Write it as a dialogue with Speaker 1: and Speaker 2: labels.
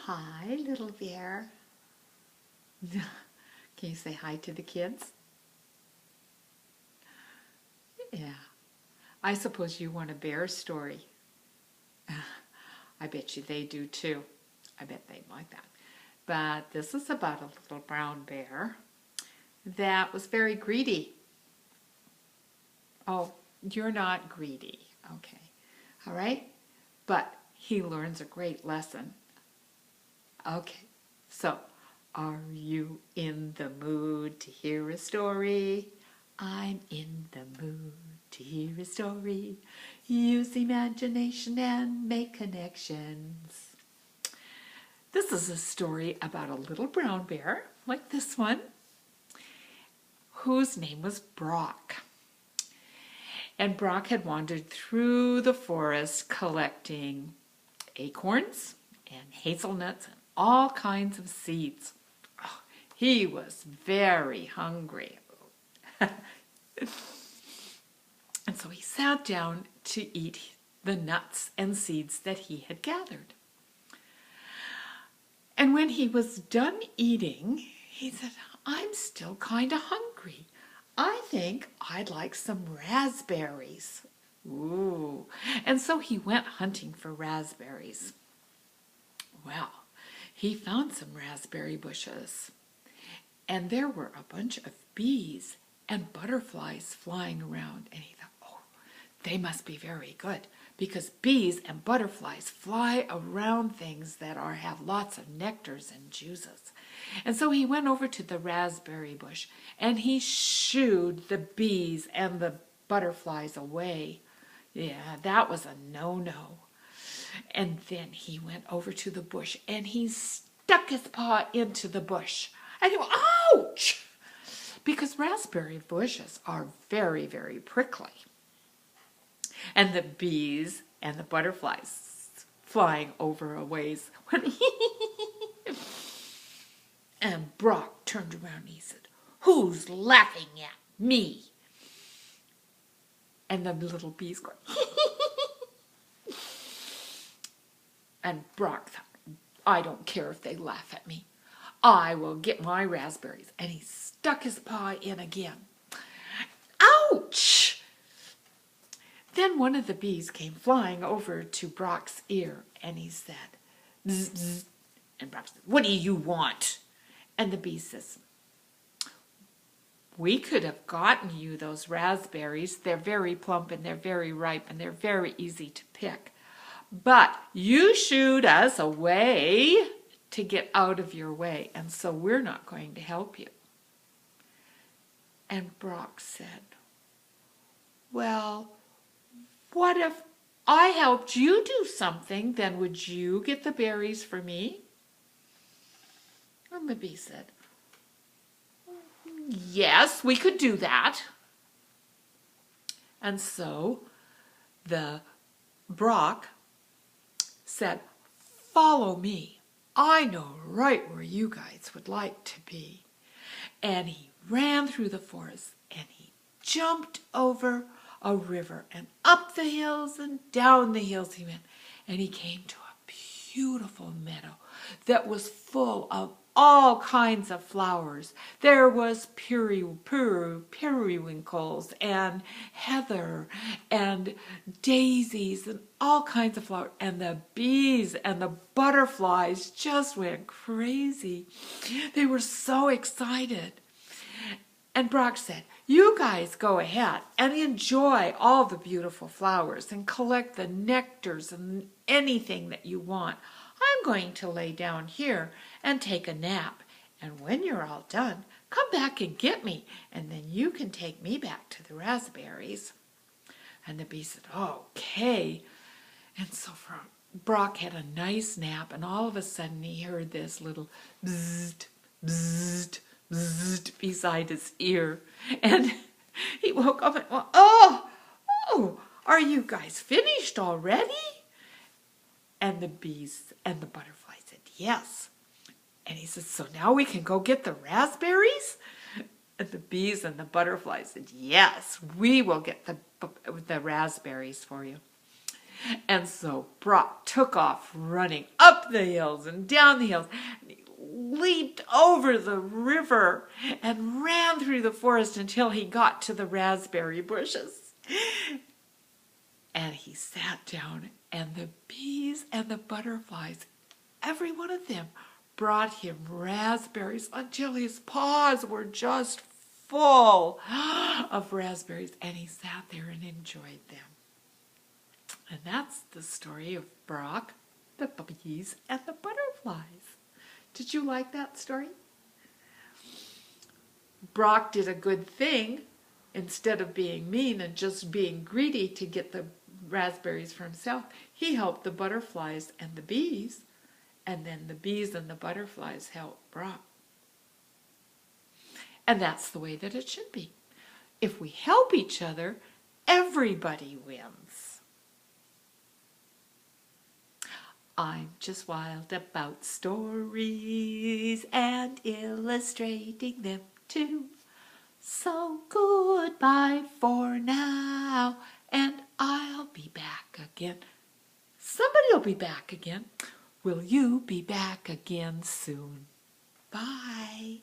Speaker 1: Hi, little bear. Can you say hi to the kids? Yeah. I suppose you want a bear story. I bet you they do too. I bet they'd like that. But this is about a little brown bear that was very greedy. Oh, you're not greedy. Okay. All right? But he learns a great lesson. Okay. So, are you in the mood to hear a story? I'm in the mood to hear a story. Use imagination and make connections. This is a story about a little brown bear, like this one, whose name was Brock. And Brock had wandered through the forest collecting acorns and hazelnuts and all kinds of seeds. Oh, he was very hungry. And so he sat down to eat the nuts and seeds that he had gathered. And when he was done eating, he said, I'm still kind of hungry. I think I'd like some raspberries. Ooh. And so he went hunting for raspberries. Well, he found some raspberry bushes. And there were a bunch of bees and butterflies flying around. And he thought, oh, they must be very good, because bees and butterflies fly around things that have lots of nectars and juices. And so he went over to the raspberry bush and he shooed the bees and the butterflies away. Yeah, that was a no-no. And then he went over to the bush and he stuck his paw into the bush. And he went, ouch! Because raspberry bushes are very, very prickly. And the bees and the butterflies flying over a ways went and Brock turned around and he said, who's laughing at me? And the little bees go, and Brock thought, I don't care if they laugh at me. I will get my raspberries. And he stuck his paw in again. Ouch! Then one of the bees came flying over to Brock's ear and he said, bzz, bzz. And Brock said, what do you want? And the bee says, we could have gotten you those raspberries. They're very plump and they're very ripe and they're very easy to pick. But you shooed us away to get out of your way, and so we're not going to help you. And Brock said, well, what if I helped you do something? Then would you get the berries for me? And the bee said, yes, we could do that. And so the Brock said, follow me. I know right where you guys would like to be. And he ran through the forest and he jumped over a river and up the hills and down the hills he went. And he came to a beautiful meadow that was full of all kinds of flowers. There was periwinkles and heather and daisies and all kinds of flowers. And the bees and the butterflies just went crazy. They were so excited. And Brock said, you guys go ahead and enjoy all the beautiful flowers and collect the nectars and anything that you want. I'm going to lay down here and take a nap. And when you're all done, come back and get me. And then you can take me back to the raspberries. And the bee said, okay. And so Brock had a nice nap. And all of a sudden he heard this little bzzzt, bzzzt, bzzzt beside his ear. And he woke up and went, oh, are you guys finished already? And the bees and the butterflies said, yes. And he said, so now we can go get the raspberries? And the bees and the butterflies said, yes, we will get the raspberries for you. And so Brock took off running up the hills and down the hills. And he leaped over the river and ran through the forest until he got to the raspberry bushes. And he sat down, and the bees and the butterflies, every one of them, brought him raspberries until his paws were just full of raspberries, and he sat there and enjoyed them. And that's the story of Brock, the bees, and the butterflies. Did you like that story? Brock did a good thing. Instead of being mean and just being greedy to get the raspberries for himself, he helped the butterflies and the bees, and then the bees and the butterflies helped Brock. And that's the way that it should be. If we help each other, everybody wins. I'm just wild about stories and illustrating them too. So goodbye for now, and I'll be back again. Somebody will be back again. Will you be back again soon? Bye.